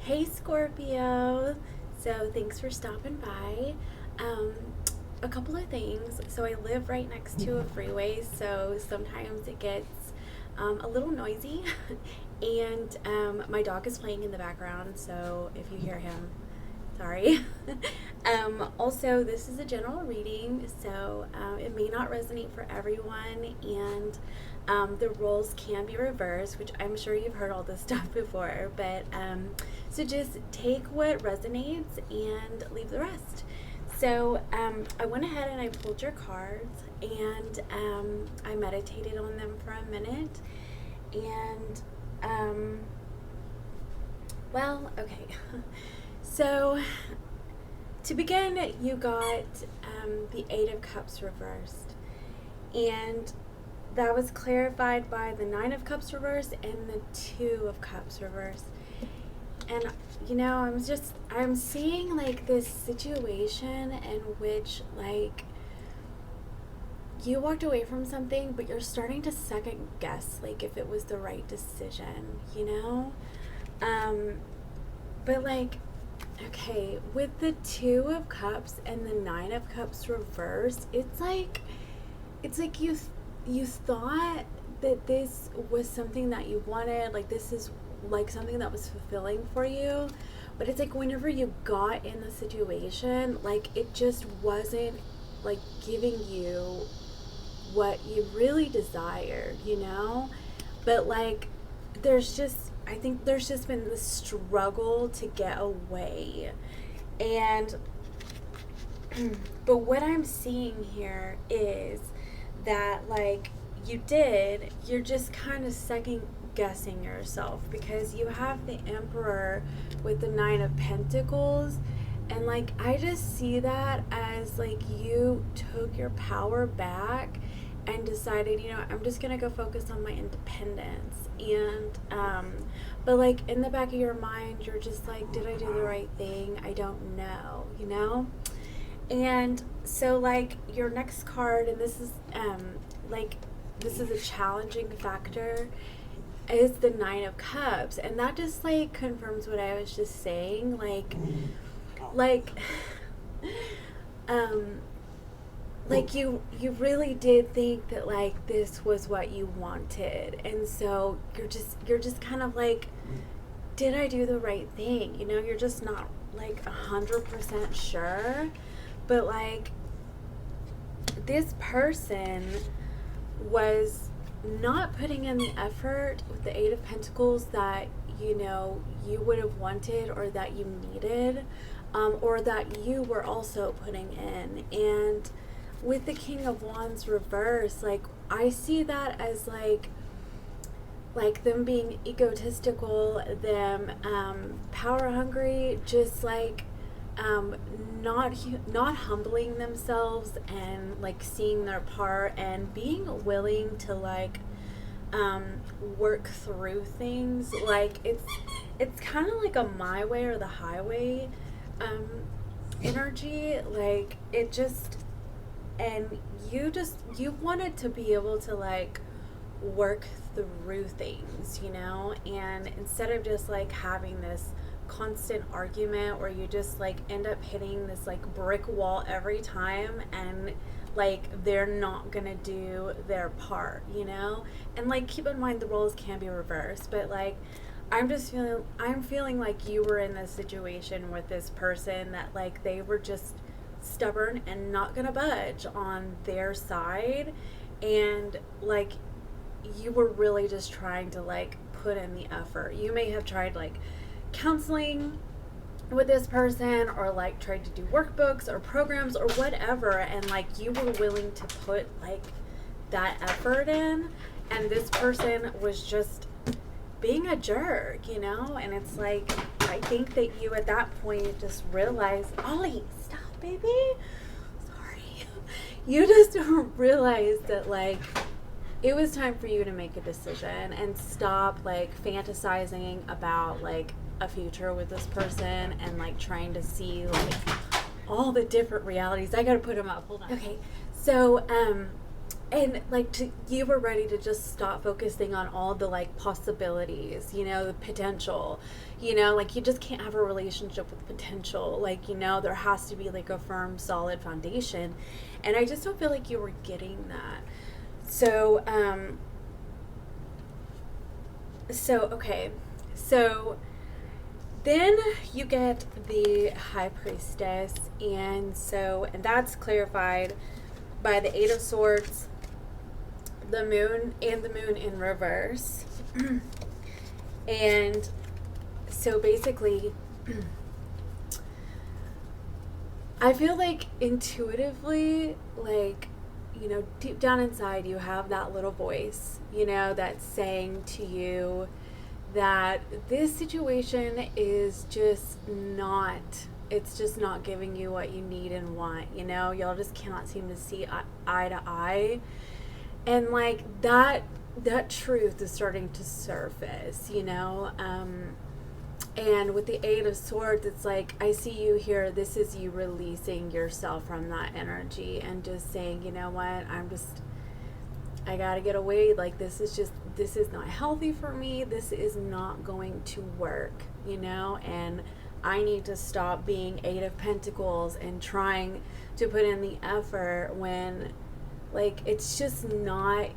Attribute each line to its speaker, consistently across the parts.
Speaker 1: Hey Scorpio, so thanks for stopping by. A couple of things. So I live right next to a freeway, so sometimes it gets a little noisy, and my dog is playing in the background, so if you hear him, sorry. Also, this is a general reading, so it may not resonate for everyone, and the roles can be reversed, which I'm sure you've heard all this stuff before, but so just take what resonates and leave the rest. So I went ahead and I pulled your cards, and I meditated on them for a minute, and well, okay. So to begin, you got the Eight of Cups reversed, and that was clarified by the Nine of Cups reversed and the Two of Cups reversed. And I'm seeing like this situation in which like you walked away from something, but you're starting to second guess like if it was the right decision, but like, okay, with the Two of Cups and the Nine of Cups reversed, it's like you thought that this was something that you wanted, like this is like something that was fulfilling for you, but it's like whenever you got in the situation, like it just wasn't like giving you what you really desired, but like I think there's just been this struggle to get away. And but what I'm seeing here is that like you're just kind of second guessing yourself, because you have the Emperor with the Nine of Pentacles, and like I just see that as like you took your power back and decided, I'm just gonna go focus on my independence. And but like in the back of your mind, you're just like, did I do the right thing? I don't know. And so like your next card, and this is this is a challenging factor, is the Nine of Cups, and that just like confirms what I was just saying, like you really did think that like this was what you wanted, and so you're just kind of like, did I do the right thing? You're just not like 100% sure, but like this person was not putting in the effort with the Eight of Pentacles that you would have wanted, or that you needed, or that you were also putting in. And with the King of Wands reverse, like I see that as like them being egotistical, them power hungry, just like not humbling themselves, and like seeing their part and being willing to like work through things. Like it's kind of like a my way or the highway energy. Like it just, and you wanted to be able to like work through things, and instead of just like having this constant argument where you just like end up hitting this like brick wall every time, and like they're not gonna do their part, and like keep in mind the roles can be reversed, but like I'm feeling like you were in this situation with this person that like they were just stubborn and not gonna budge on their side, and like you were really just trying to like put in the effort. You may have tried like counseling with this person, or like tried to do workbooks or programs or whatever, and like you were willing to put like that effort in, and this person was just being a jerk, and it's like I think that you at that point just realized, Ollie, stop baby, sorry, you just realized that like it was time for you to make a decision and stop like fantasizing about like a future with this person, and like trying to see like all the different realities. I gotta put them up, hold on. Okay, so and like you were ready to just stop focusing on all the like possibilities, you know, the potential, you know, like you just can't have a relationship with potential, like, you know, there has to be like a firm solid foundation. And I just don't feel like you were getting that. So okay, so then you get the High Priestess, and that's clarified by the Eight of Swords, the moon, and the moon in reverse. And so basically, I feel like intuitively, like, you know, deep down inside, you have that little voice, you know, that's saying to you that this situation is just not, it's just not giving you what you need and want, you know, y'all just cannot seem to see eye to eye. And like that truth is starting to surface, you know. And with the Eight of Swords, it's like, I see you here. This is you releasing yourself from that energy and just saying, you know what, I gotta get away. Like, this is not healthy for me. This is not going to work, you know. And I need to stop being Eight of Pentacles and trying to put in the effort when, like, it's just not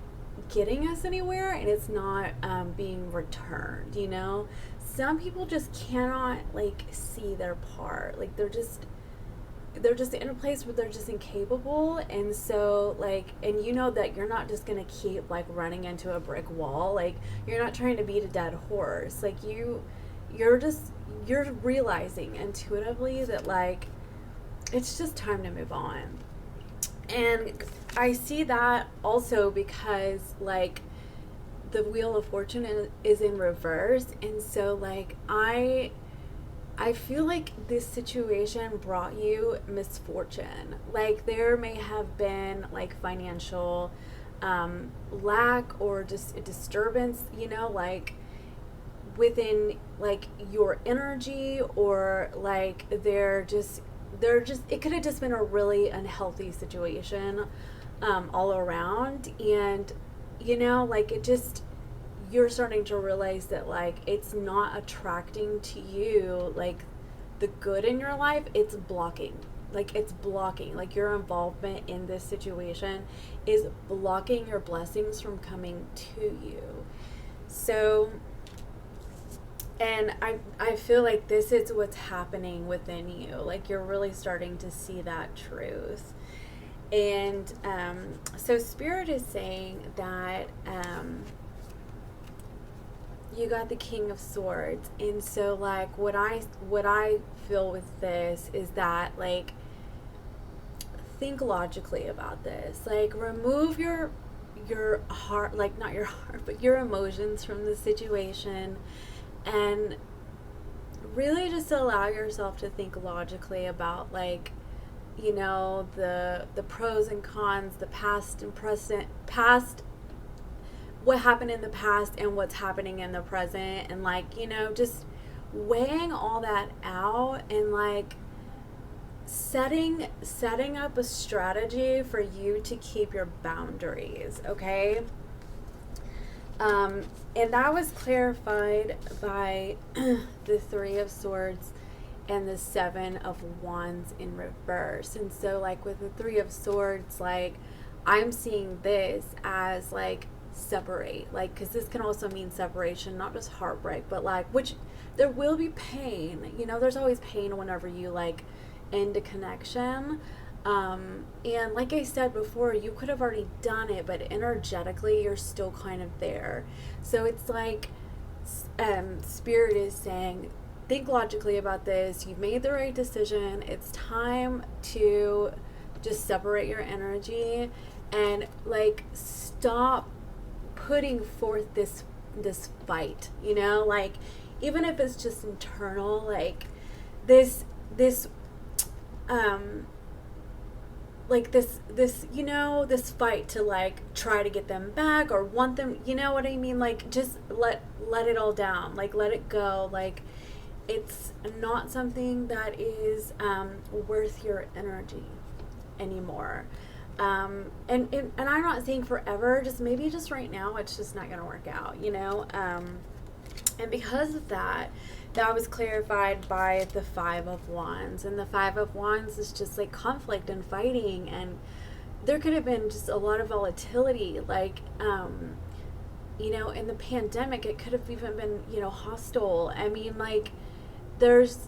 Speaker 1: getting us anywhere, and it's not being returned, you know. Some people just cannot like see their part, like they're just in a place where they're just incapable. And so like, and you know that you're not just gonna keep like running into a brick wall, like you're not trying to beat a dead horse, like you're realizing intuitively that like it's just time to move on. And I see that also because like the Wheel of Fortune is in reverse, and so like I feel like this situation brought you misfortune. Like there may have been like financial lack or just a disturbance, you know, like within like your energy, or like they're just it could have just been a really unhealthy situation all around. And you know, like it just, you're starting to realize that like it's not attracting to you like the good in your life. It's blocking, like your involvement in this situation is blocking your blessings from coming to you. So, and I feel like this is what's happening within you, like you're really starting to see that truth. And so Spirit is saying that you got the King of Swords. And so like what I feel with this is that like, think logically about this. Like remove your heart, like not your heart, but your emotions from the situation, and really just allow yourself to think logically about like, you know, the pros and cons, the past and present, what happened in the past and what's happening in the present, and like, you know, just weighing all that out and like setting up a strategy for you to keep your boundaries, okay? And that was clarified by the Three of Swords and the Seven of Wands in reverse. And so like with the Three of Swords, like I'm seeing this as like separate, like, because this can also mean separation, not just heartbreak, but like, which there will be pain, you know, there's always pain whenever you like end a connection. And like I said before, you could have already done it, but energetically you're still kind of there. So it's like Spirit is saying, think logically about this. You've made the right decision. It's time to just separate your energy and like stop putting forth this fight, you know, like even if it's just internal, like this like this you know, this fight to like try to get them back or want them, you know what I mean, like just let it all down, like let it go, like it's not something that is worth your energy anymore. And I'm not saying forever, just maybe just right now it's just not going to work out, you know? And because of that, that was clarified by the Five of Wands. And the Five of Wands is just like conflict and fighting, and there could have been just a lot of volatility, like, you know, in the pandemic, it could have even been, you know, hostile. I mean, like, there's,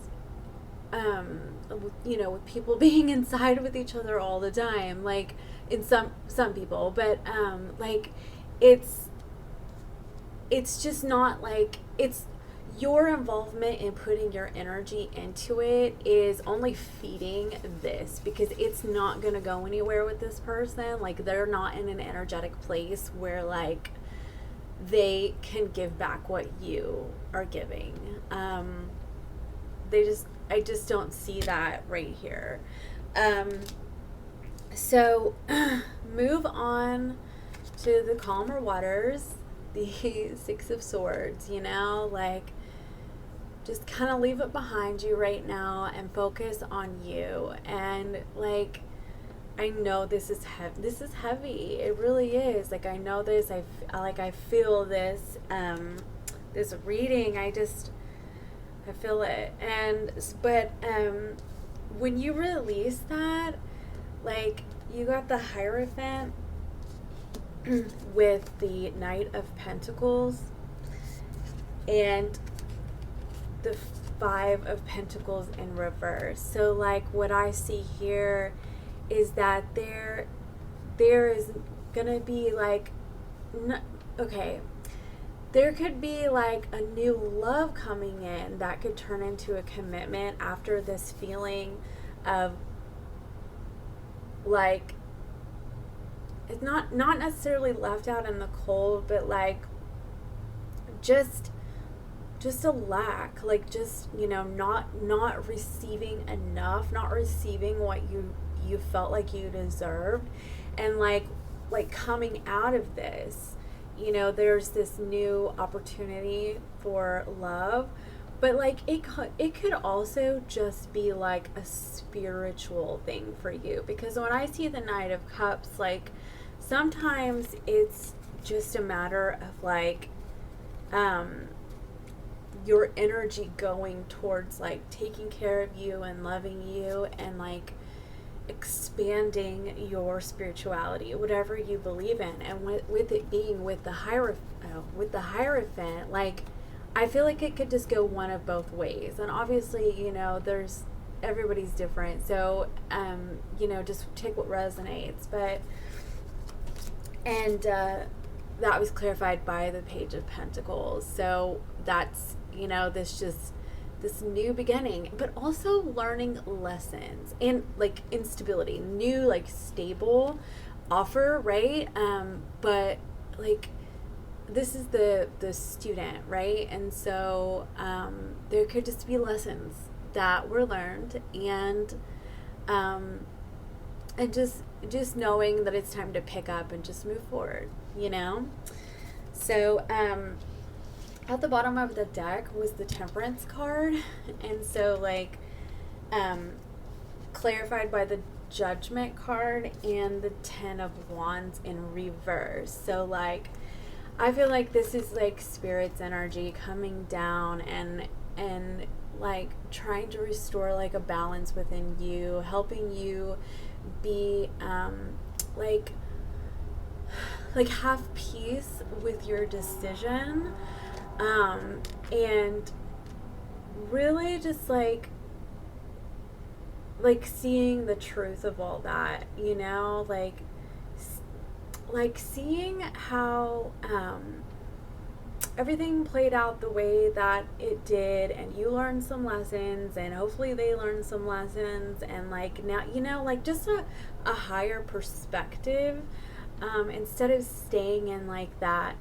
Speaker 1: you know, with people being inside with each other all the time, like, in some people, but, like, it's just not like, it's your involvement in putting your energy into it is only feeding this, because it's not going to go anywhere with this person. Like, they're not in an energetic place where, like, they can give back what you are giving. I just don't see that right here. So move on to the calmer waters, the Six of Swords, you know, like, just kind of leave it behind you right now and focus on you. And, like, I know this is heavy. It really is. Like, I know this. I feel this. This reading. I feel it. But when you release that, like, you got the Hierophant with the Knight of Pentacles and the Five of Pentacles in reverse. So, like, what I see here is that there is gonna be, like, okay, there could be, like, a new love coming in that could turn into a commitment after this feeling of, like, it's not necessarily left out in the cold, but, like, just a lack, like, just, you know, not receiving enough, not receiving what you felt like you deserved. And, like coming out of this, you know, there's this new opportunity for love, but, like, it could also just be, like, a spiritual thing for you, because when I see the Knight of Cups, like, sometimes it's just a matter of, like, your energy going towards, like, taking care of you and loving you and, like, expanding your spirituality, whatever you believe in. And with it being with the Hierophant, like, I feel like it could just go one of both ways. And obviously, you know, everybody's different, so you know, just take what resonates. But that was clarified by the Page of Pentacles. So that's, you know, this new beginning, but also learning lessons and, like, instability, new, like, stable offer, right? But, like, this is the student, right? And so there could just be lessons that were learned, and just knowing that it's time to pick up and just move forward, you know? So at the bottom of the deck was the Temperance card, and so, like, clarified by the Judgment card and the Ten of Wands in reverse. So, like, I feel like this is, like, Spirit's energy coming down and like, trying to restore, like, a balance within you, helping you be like have peace with your decision, and really just like seeing the truth of all that, you know, like seeing how everything played out the way that it did, and you learned some lessons, and hopefully they learned some lessons, and, like, now, you know, like, just a higher perspective, instead of staying in, like, that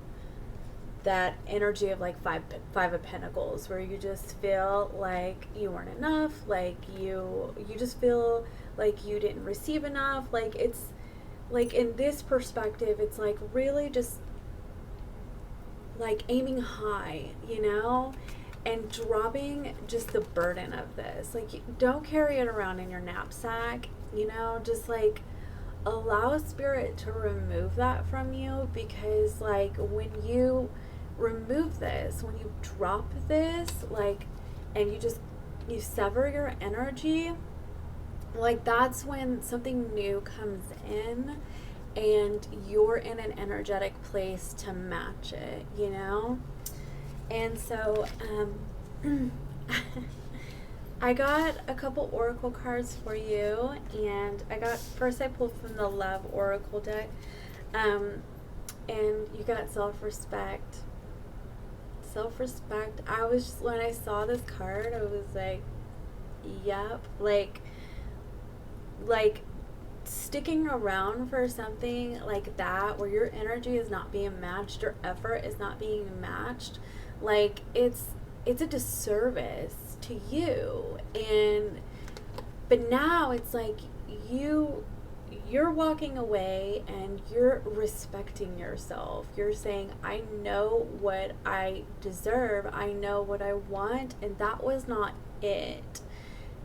Speaker 1: energy of, like, five of Pentacles, where you just feel like you weren't enough, like you just feel like you didn't receive enough. Like, it's like, in this perspective, it's like really just like aiming high, you know, and dropping just the burden of this. Like, don't carry it around in your knapsack, you know, just like allow spirit to remove that from you, because like when you remove this, when you drop this, like, and you sever your energy, like that's when something new comes in and you're in an energetic place to match it, you know? And so I got a couple oracle cards for you, and first I pulled from the Love Oracle deck, and you got self-respect. Self-respect. When I saw this card, I was like, yep, like sticking around for something like that where your energy is not being matched, your effort is not being matched, like it's a disservice to you. But now it's like you're walking away and you're respecting yourself. You're saying, I know what I deserve, I know what I want, and that was not it.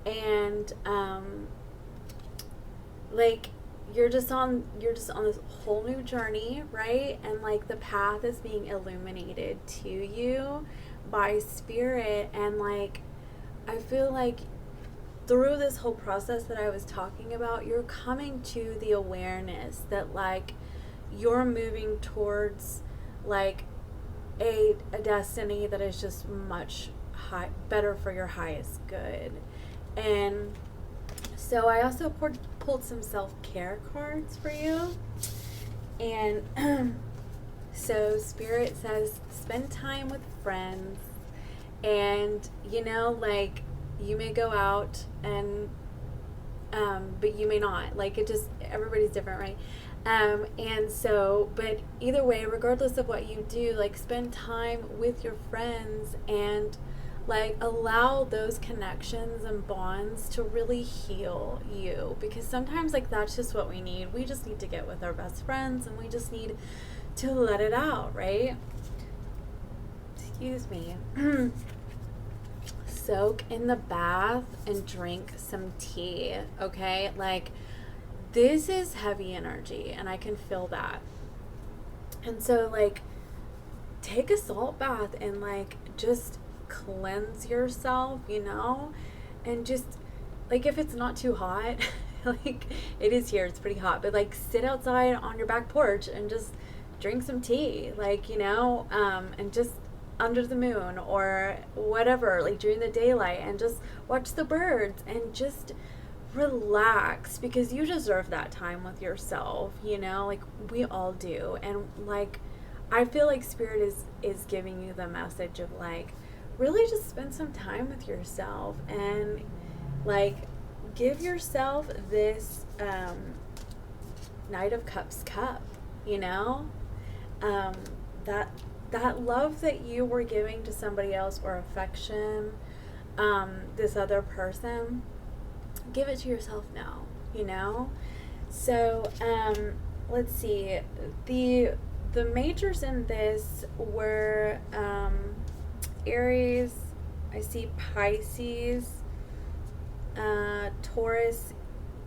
Speaker 1: And like you're just on this whole new journey, right? And like the path is being illuminated to you by spirit. And like I feel like through this whole process that I was talking about, you're coming to the awareness that like you're moving towards like a destiny that is just much better for your highest good. And so I also pulled some self-care cards for you. And so Spirit says, spend time with friends. And, you know, like, you may go out and, but you may not. Like, everybody's different, right? And so, but either way, regardless of what you do, like, spend time with your friends and like allow those connections and bonds to really heal you, because sometimes like that's just what we need. We just need to get with our best friends and we just need to let it out, right? Excuse me. Soak in the bath and drink some tea, okay? Like this is heavy energy and I can feel that. And so like take a salt bath and like just cleanse yourself, you know? And just like if it's not too hot, like it is here, it's pretty hot, but like sit outside on your back porch and just drink some tea, like, you know, and just under the moon or whatever, like during the daylight, and just watch the birds and just relax, because you deserve that time with yourself, you know, like we all do. And like I feel like spirit is giving you the message of like really just spend some time with yourself and like give yourself this Knight of Cups cup, you know, that love that you were giving to somebody else, or affection, this other person, give it to yourself now, you know. So let's see, the majors in this were Aries, I see Pisces, Taurus,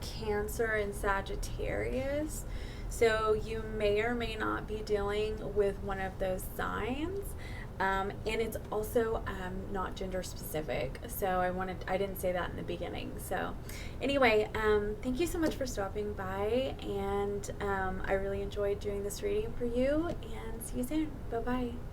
Speaker 1: Cancer, and Sagittarius. So you may or may not be dealing with one of those signs. And it's also not gender specific. So I didn't say that in the beginning. So anyway, thank you so much for stopping by. And I really enjoyed doing this reading for you. And see you soon. Bye-bye.